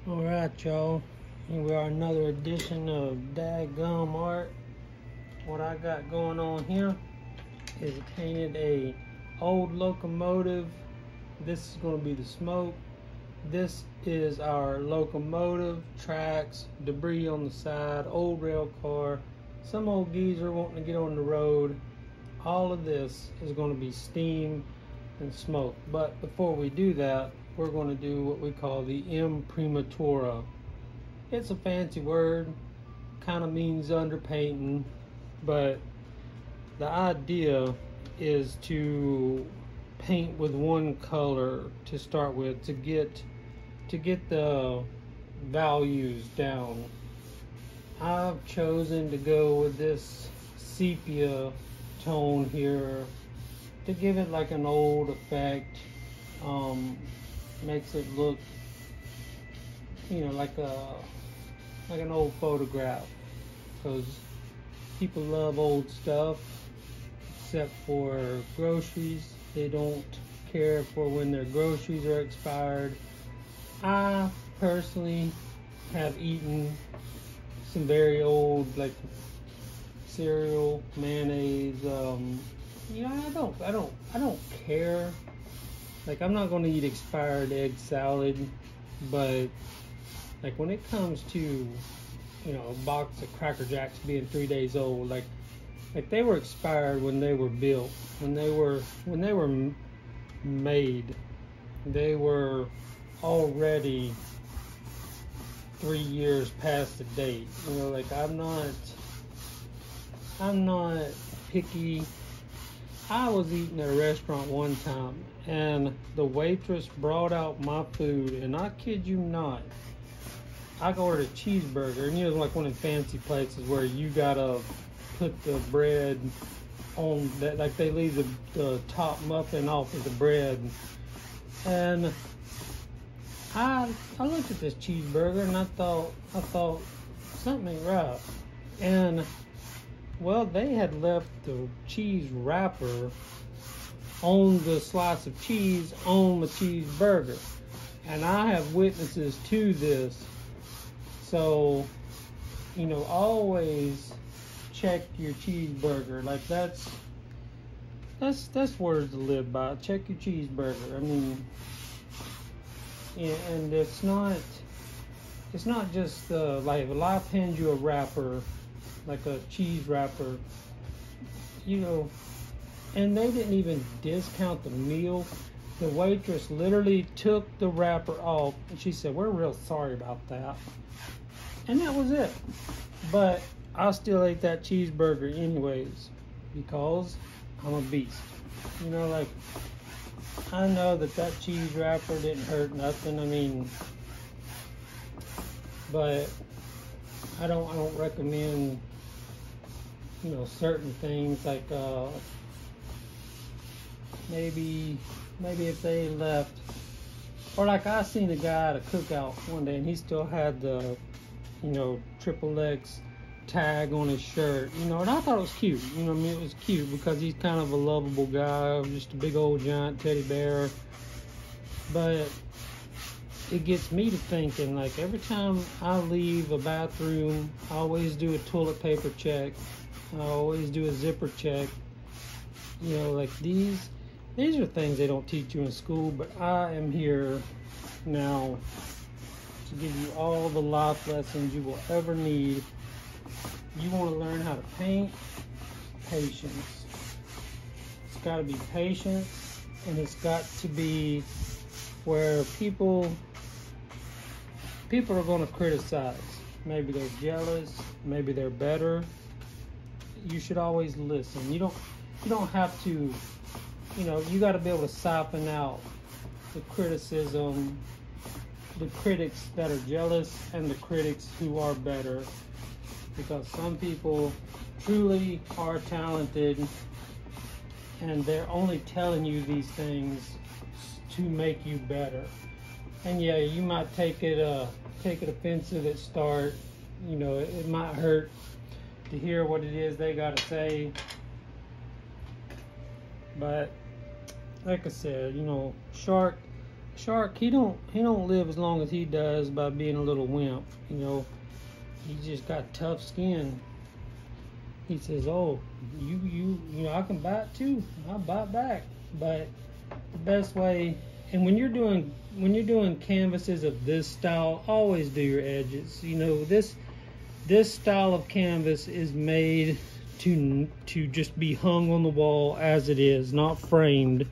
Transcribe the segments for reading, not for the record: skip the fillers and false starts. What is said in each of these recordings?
Alright, y'all. Here we are, another edition of Dadgum Art. What I got going on here is painted a old locomotive. This is going to be the smoke. This is our locomotive, tracks, debris on the side, old rail car, some old geezer wanting to get on the road. All of this is going to be steam and smoke. But before we do that, we're going to do what we call the imprimatura. It's a fancy word, kind of means underpainting, but the idea is to paint with one color to start with, to get the values down. I've chosen to go with this sepia tone here to give it like an old effect. Makes it look, like an old photograph, because people love old stuff, except for groceries. They don't care for when their groceries are expired. I personally have eaten some very old, like cereal, mayonnaise. I don't care. Like, I'm not going to eat expired egg salad, but like when it comes to, a box of Cracker Jacks being 3 days old, like they were expired when they were built, when they were made, they were already 3 years past the date. Like I'm not picky. I was eating at a restaurant one time, and the waitress brought out my food, and I kid you not, I ordered a cheeseburger, and like one of the fancy places where you gotta put the bread on that, like they leave the top muffin off of the bread. And I looked at this cheeseburger, and I thought something ain't right. And well, they had left the cheese wrapper on the slice of cheese on the cheeseburger. And I have witnesses to this. So, always check your cheeseburger. Like that's words to live by. Check your cheeseburger. I mean, yeah, and it's not just like a lot hands you a wrapper, like a cheese wrapper, and they didn't even discount the meal. The waitress literally took the wrapper off, and she said, "We're real sorry about that." And that was it. But I still ate that cheeseburger anyways, because I'm a beast. Like, I know that cheese wrapper didn't hurt nothing. I mean, but I don't recommend, certain things, like maybe if they left, or like I seen a guy at a cookout one day, and he still had the triple X tag on his shirt, and I thought it was cute. It was cute because he's kind of a lovable guy, just a big old giant teddy bear. But it gets me to thinking, like, every time I leave a bathroom, I always do a toilet paper check. I always do a zipper check. Like these are things they don't teach you in school, but I am here now to give you all the life lessons you will ever need. You want to learn how to paint? Patience. It's got to be patience, and it's got to be where people are going to criticize. Maybe they're jealous, maybe they're better. You should always listen. You don't have to, you got to be able to siphon out the criticism, the critics that are jealous and the critics who are better, because some people truly are talented, and they're only telling you these things to make you better. And yeah, you might take it offensive at start. It might hurt to hear what it is they got to say, but like I said, Shark Shark, he don't live as long as he does by being a little wimp. You know, he just got tough skin. He says, "Oh, you know, I can bite too. I'll bite back." But the best way, and when you're doing canvases of this style, always do your edges. You know, this style of canvas is made to just be hung on the wall as it is, not framed.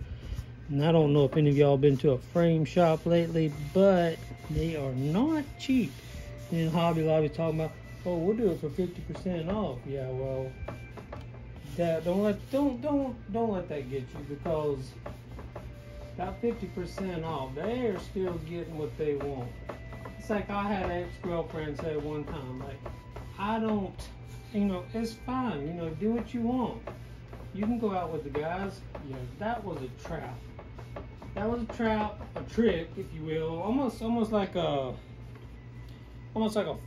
And I don't know if any of y'all been to a frame shop lately, but they are not cheap. And Hobby Lobby's talking about, oh, we'll do it for 50% off. Yeah, well, don't let that get you, because that 50% off, they are still getting what they want. It's like I had an ex-girlfriend say one time, like, I don't, you know, it's fine, you know, do what you want. You can go out with the guys. You know, that was a trap. That was a trap, a trick, if you will, almost like a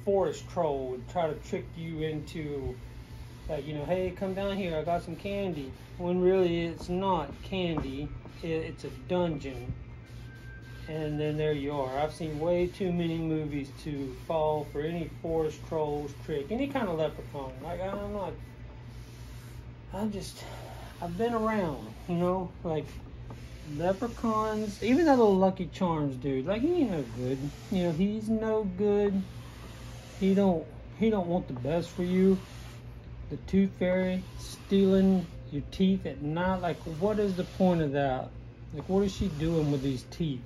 forest troll would try to trick you into, like, you know, hey, come down here, I got some candy. When really it's not candy, it's a dungeon. And then there you are. I've seen way too many movies to fall for any forest troll's trick, any kind of leprechaun. Like, I've been around, you know, like, leprechauns, even that little Lucky Charms dude, like, he ain't no good. You know, he's no good. He don't want the best for you. The Tooth Fairy stealing your teeth at night, like, what is the point of that? Like, what is she doing with these teeth?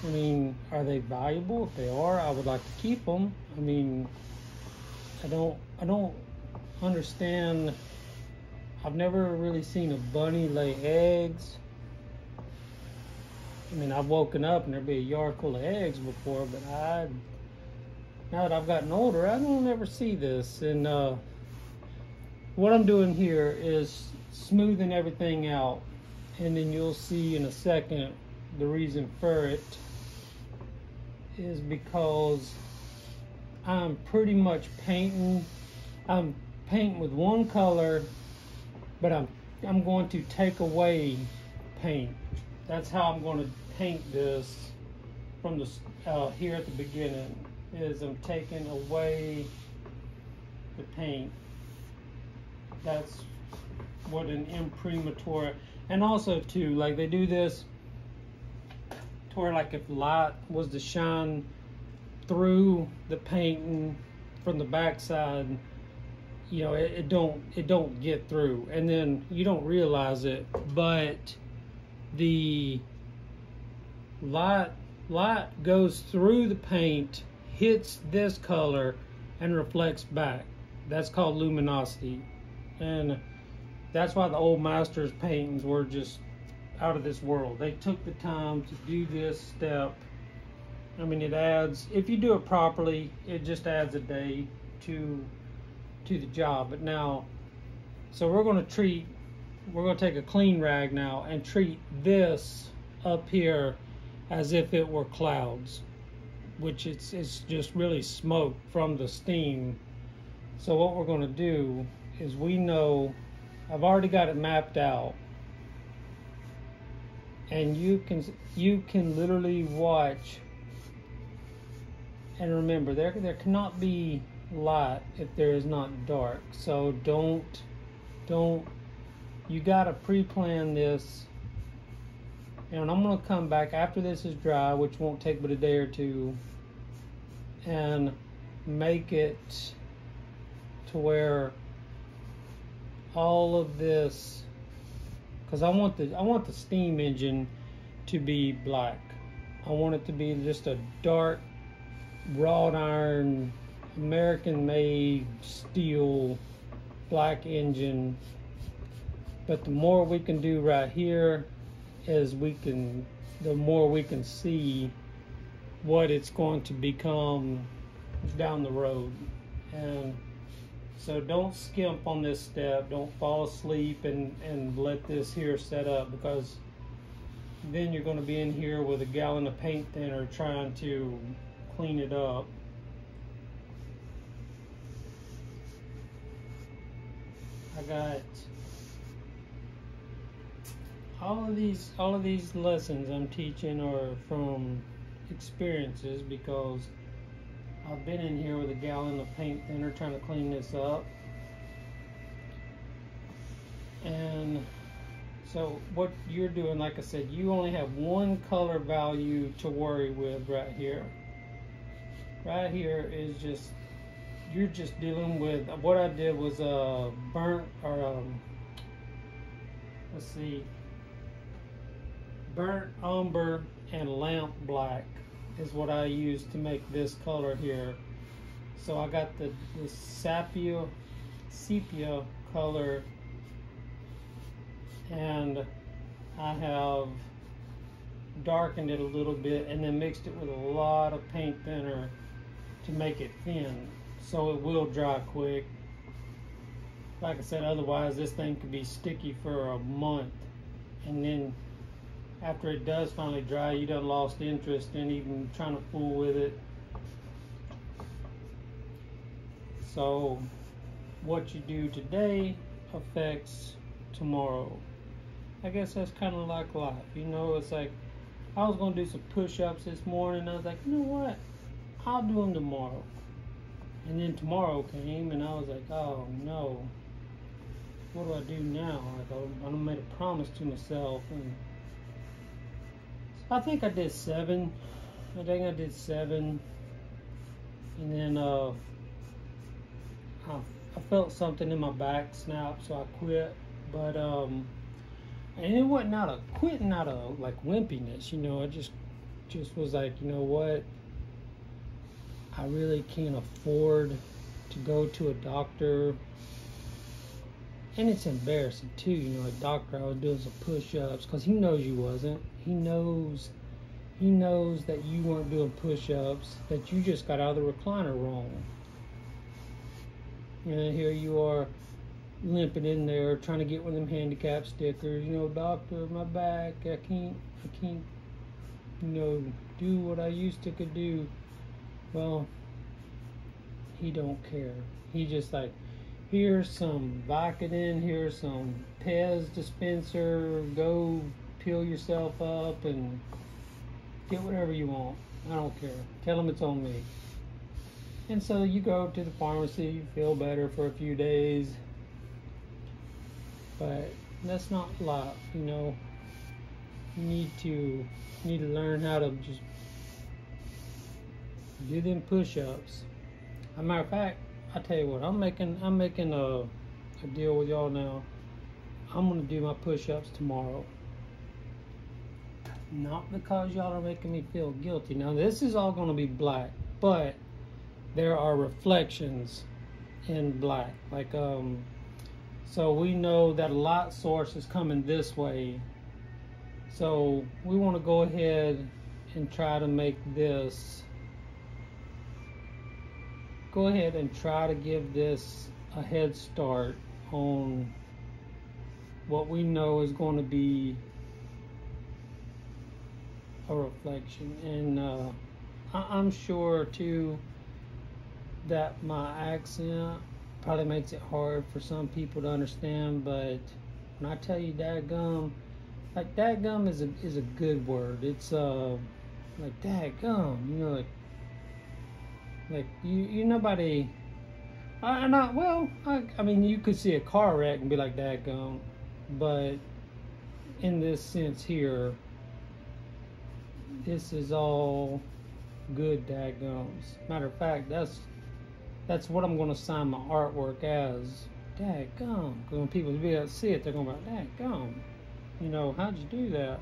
I mean, are they valuable? If they are, I would like to keep them. I mean, I don't understand. I've never really seen a bunny lay eggs. I mean, I've woken up and there'd be a yard full of eggs before, but now that I've gotten older, I don't ever see this. And what I'm doing here is smoothing everything out, and then you'll see in a second the reason for it is because I'm pretty much painting. I'm painting with one color, but I'm going to take away paint. That's how I'm going to paint this from the here at the beginning. Is I'm taking away the paint. That's what an imprimatur, and also too, like, they do this to where, like, if light was to shine through the painting from the backside, you know, it don't get through, and then you don't realize it, but the light goes through the paint, hits this color, and reflects back. That's called luminosity, and that's why the old masters' paintings were just out of this world. They took the time to do this step. I mean, it adds, if you do it properly, it just adds a day to the job. But now, so we're going to take a clean rag now and treat this up here as if it were clouds, which it's just really smoke from the steam. So what we're going to do is, we know, I've already got it mapped out, and you can literally watch. And remember, there cannot be light if there is not dark. So don't you gotta pre-plan this. And I'm gonna come back after this is dry, which won't take but a day or two, and make it to where all of this, because I want the steam engine to be black. I want it to be just a dark wrought iron, American made steel black engine. But the more we can do right here, the more we can see what it's going to become down the road. And so don't skimp on this step. Don't fall asleep and let this here set up, because then you're going to be in here with a gallon of paint thinner trying to clean it up. I got all of these lessons I'm teaching are from experiences, because I've been in here with a gallon of paint thinner trying to clean this up. And so what you're doing, like I said, you only have one color value to worry with right here. Right here is just, you're just dealing with, what I did was burnt, or let's see, burnt umber and lamp black is what I used to make this color here. So I got the sepia color, and I have darkened it a little bit and then mixed it with a lot of paint thinner to make it thin, so it will dry quick. Like I said, otherwise this thing could be sticky for a month, and then after it does finally dry, you done lost interest in even trying to fool with it. So what you do today affects tomorrow. I guess that's kind of like life, you know. It's like, I was gonna do some push-ups this morning. I was like, you know what, I'll do them tomorrow. And then tomorrow came, and I was like, oh no, what do I do now? Like, I made a promise to myself, and I think I did 7. I think I did 7, and then I felt something in my back snap, so I quit. But and it wasn't out of quitting out of like wimpiness, you know. I just was like, you know what, I really can't afford to go to a doctor. And it's embarrassing too, you know. A doctor, I was doing some push-ups, because he knows you wasn't. He knows that you weren't doing push-ups, that you just got out of the recliner wrong. And here you are limping in there trying to get one of them handicap stickers, you know, doctor, my back, I can't, you know, do what I used to could do. Well, he don't care. He just like, here's some Vicodin, here's some Pez dispenser, go peel yourself up and get whatever you want. I don't care. Tell him it's on me. And so you go to the pharmacy, you feel better for a few days, but that's not life, you know. You need to learn how to just do them push-ups. As a matter of fact, I tell you what, I'm making a deal with y'all now. I'm gonna do my push-ups tomorrow. Not because y'all are making me feel guilty. Now this is all gonna be black, but there are reflections in black. Like so we know that a light source is coming this way. So we want to go ahead and try to make this, go ahead and try to give this a head start on what we know is going to be a reflection. And I'm sure too that my accent probably makes it hard for some people to understand, but when I tell you dadgum, like dadgum is a good word. It's like dadgum, you know, like you nobody. I mean, you could see a car wreck and be like dadgum, but in this sense here, this is all good dadgums. Matter of fact, that's what I'm going to sign my artwork as. Dadgum. Because when people see it, they're going to be like, dadgum. You know, how'd you do that?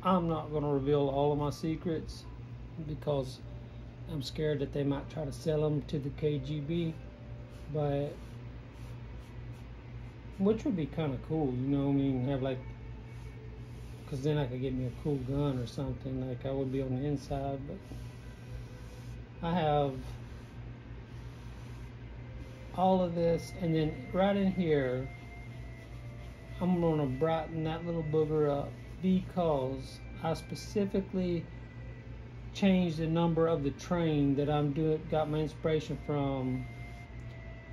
I'm not going to reveal all of my secrets because I'm scared that they might try to sell them to the KGB. But, which would be kind of cool, you know what I mean? Have like, because then I could get me a cool gun or something. Like I would be on the inside. But I have all of this, and then right in here I'm going to brighten that little booger up because I specifically changed the number of the train that I'm got my inspiration from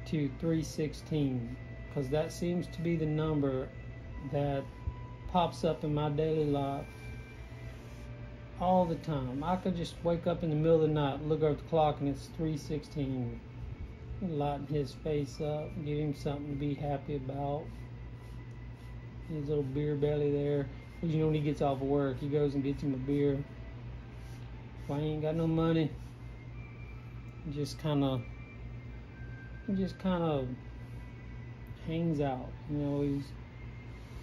to 316, because that seems to be the number that pops up in my daily life all the time. I could just wake up in the middle of the night, look at the clock, and it's 3:16. Lighten his face up, give him something to be happy about. His little beer belly there. Because when he gets off of work, he goes and gets him a beer. Well, he ain't got no money. He just kind of hangs out.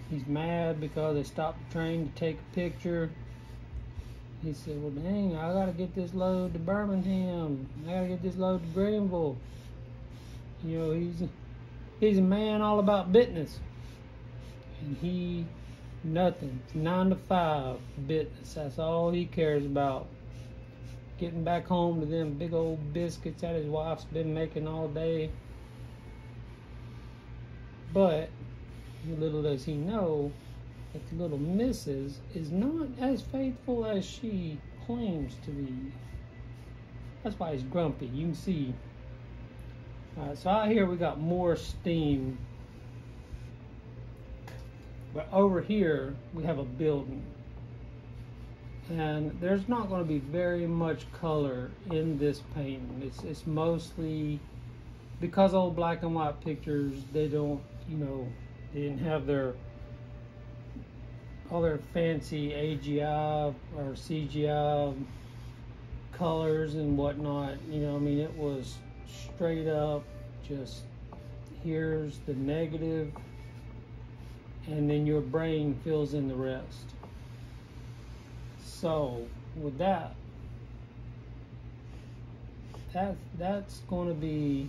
He's mad because they stopped the train to take a picture. He said, well, dang, I gotta get this load to Birmingham. I gotta get this load to Greenville. He's a man all about business. And nothing. It's 9 to 5 business. That's all he cares about. Getting back home to them big old biscuits that his wife's been making all day. But little does he know that the little missus is not as faithful as she claims to be. That's why he's grumpy. You can see. Alright, so out here we got more steam. But over here we have a building. And there's not going to be very much color in this painting. It's mostly because old black and white pictures, they don't, they didn't have all their fancy AGI or CGI colors and whatnot. It was straight up just, here's the negative, and then your brain fills in the rest. So with that's going to be,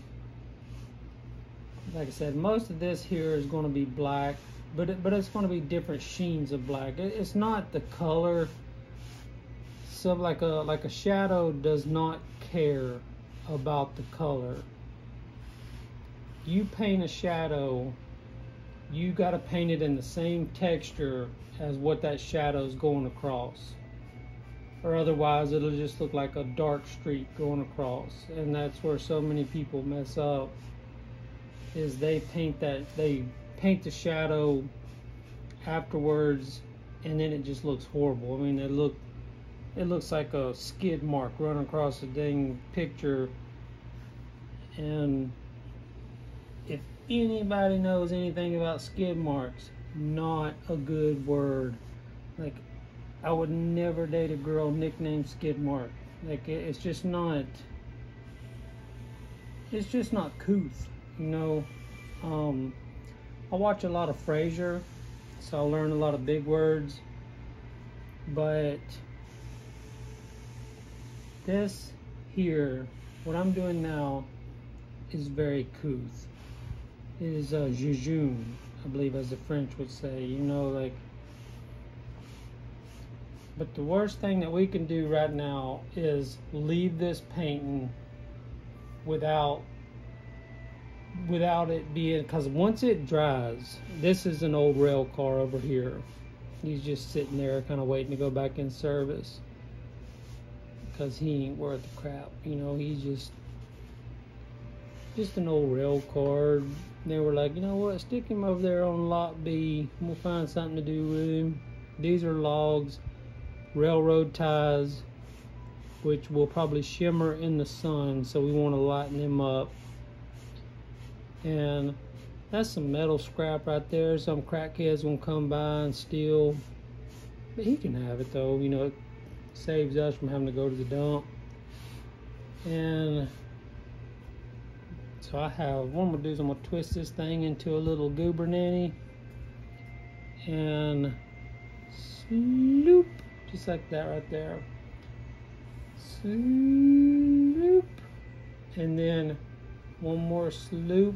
like I said, most of this here is going to be black, but it's going to be different sheens of black. It's not the color. So like a shadow does not care about the color. You paint a shadow, you got to paint it in the same texture as what that shadow is going across, or otherwise it'll just look like a dark streak going across. And that's where so many people mess up, is they paint the shadow afterwards, and then it just looks horrible. It looks like a skid mark running across the dang picture. And if anybody knows anything about skid marks, not a good word. Like, I would never date a girl nicknamed Skid Mark. Like, it's just not couth, I watch a lot of Frasier, so I learn a lot of big words, but this here, what I'm doing now, is very couth. It is jejune, I believe, as the French would say, But the worst thing that we can do right now is leave this painting without it being, because once it dries, this is an old rail car over here. He's just sitting there kind of waiting to go back in service because he ain't worth the crap. He's just an old rail car. They were like, you know what, stick him over there on lot B. We'll find something to do with him. These are logs, railroad ties, which will probably shimmer in the sun, so we want to lighten them up. And that's some metal scrap right there. Some crackheads gonna come by and steal, but he can have it though. It saves us from having to go to the dump. And so what I'm gonna do is I'm gonna twist this thing into a little goober nanny and sloop, just like that right there. Sloop, and then one more sloop.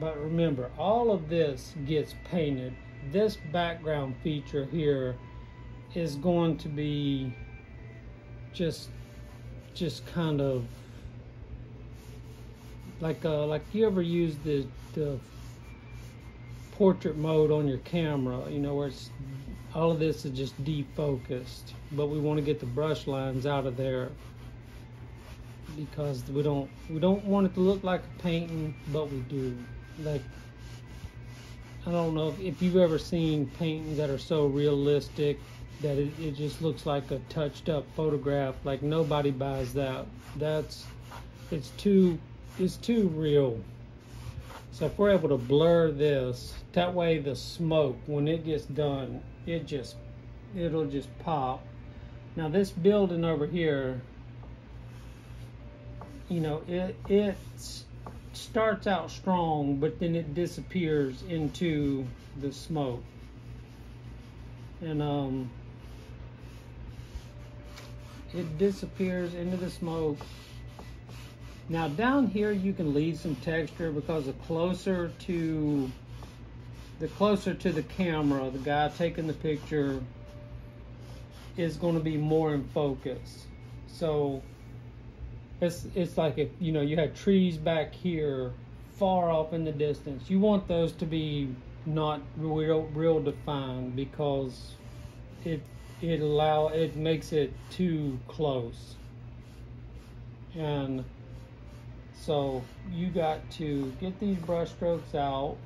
But remember, all of this gets painted. This background feature here is going to be just kind of like you ever use the portrait mode on your camera, where it's all of this is just defocused, but we want to get the brush lines out of there because we don't want it to look like a painting, but we do. Like, I don't know if you've ever seen paintings that are so realistic that it just looks like a touched up photograph. Like, nobody buys that. It's too real. So if we're able to blur this, that way the smoke, when it gets done, it'll just pop. Now this building over here, you know, it starts out strong, but then it disappears into the smoke. And it disappears into the smoke. Now down here you can leave some texture, because the closer to the camera, the guy taking the picture is going to be more in focus. So it's like if, you know, you had trees back here far off in the distance, you want those to be not real defined, because it makes it too close. And so you got to get these brush strokes out,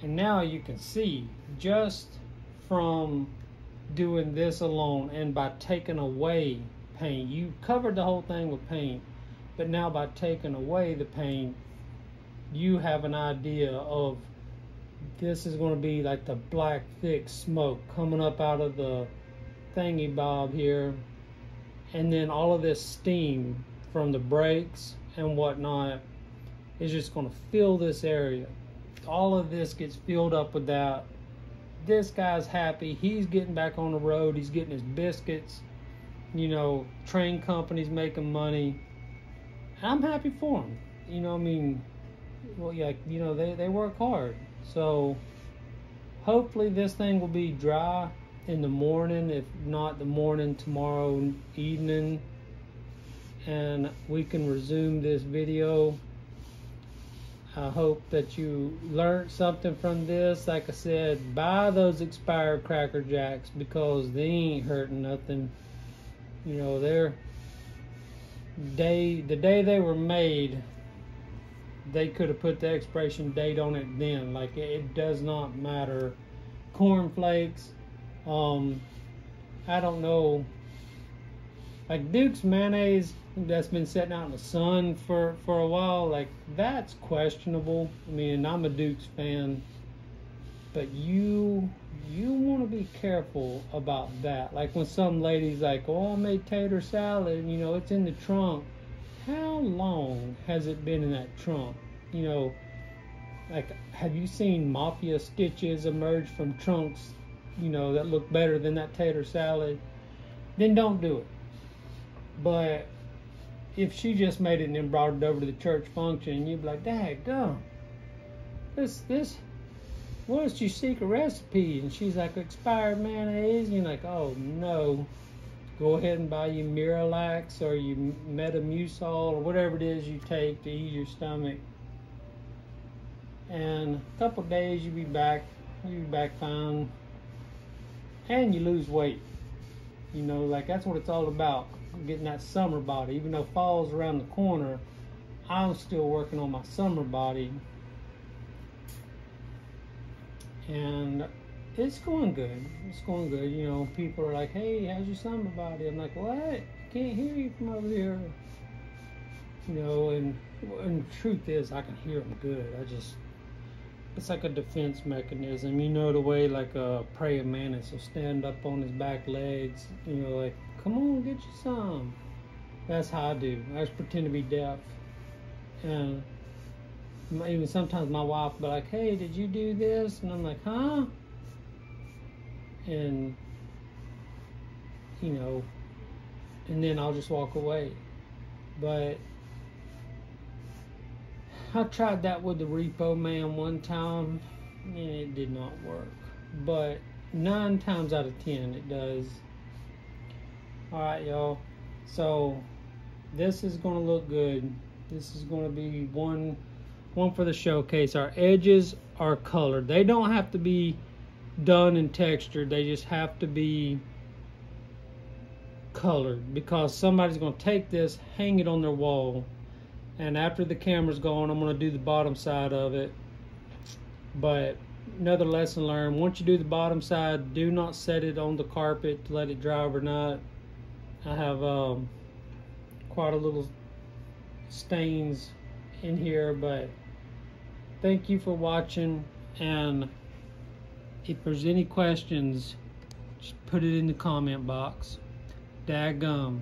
and now you can see just from doing this alone, and by taking away paint, you covered the whole thing with paint, but now by taking away the paint, you have an idea of this is going to be like the black thick smoke coming up out of the thingy bob here, and then all of this steam from the brakes and whatnot is just going to fill this area. All of this gets filled up with that. This guy's happy. He's getting back on the road. He's getting his biscuits. You know, train companies making money. I'm happy for him. You know, I mean, well, yeah, you know, they work hard. So hopefully this thing will be dry in the morning, if not the morning tomorrow evening, and we can resume this video. I hope that you learned something from this. Like I said, buy those expired Cracker Jacks, because they ain't hurting nothing. You know, the day they were made, they could have put the expiration date on it then. Like, it does not matter. Corn flakes, I don't know, like Duke's mayonnaise that's been sitting out in the sun for a while, like, that's questionable. I mean, I'm a Duke's fan, but you want to be careful about that. Like when some lady's like, oh, I made tater salad, you know, it's in the trunk. How long has it been in that trunk? You know, like, have you seen mafia stitches emerge from trunks, you know, that look better than that tater salad? Then don't do it. But if she just made it and then brought it over to the church function, you'd be like, daggone, what's your secret recipe? And she's like, expired mayonnaise. And you're like, oh no. Go ahead and buy you Miralax or you Metamucil or whatever it is you take to ease your stomach. And a couple of days you'll be back fine. And you lose weight. You know, like, that's what it's all about. Getting that summer body. Even though fall's around the corner, I'm still working on my summer body. And it's going good. It's going good. You know, people are like, hey, how's your summer body? I'm like, what? I can't hear you from over here. You know, and the truth is, I can hear them good. It's like a defense mechanism. You know, the way like a praying mantis will stand up on his back legs, you know, like, come on, get you some. That's how I do. I just pretend to be deaf. And even sometimes my wife will be like, hey, did you do this? And I'm like, huh? And, you know, and then I'll just walk away. But I tried that with the Repo Man one time, and it did not work. But 9 times out of 10, it does. Alright, y'all. So, this is going to look good. This is going to be one for the showcase. Our edges are colored. They don't have to be done and textured. They just have to be colored, because somebody's going to take this, hang it on their wall, and after the camera's gone, I'm going to do the bottom side of it, But another lesson learned, once you do the bottom side, do not set it on the carpet to let it dry overnight. I have quite a little stains in here, but thank you for watching, and if there's any questions, just put it in the comment box. Daggum.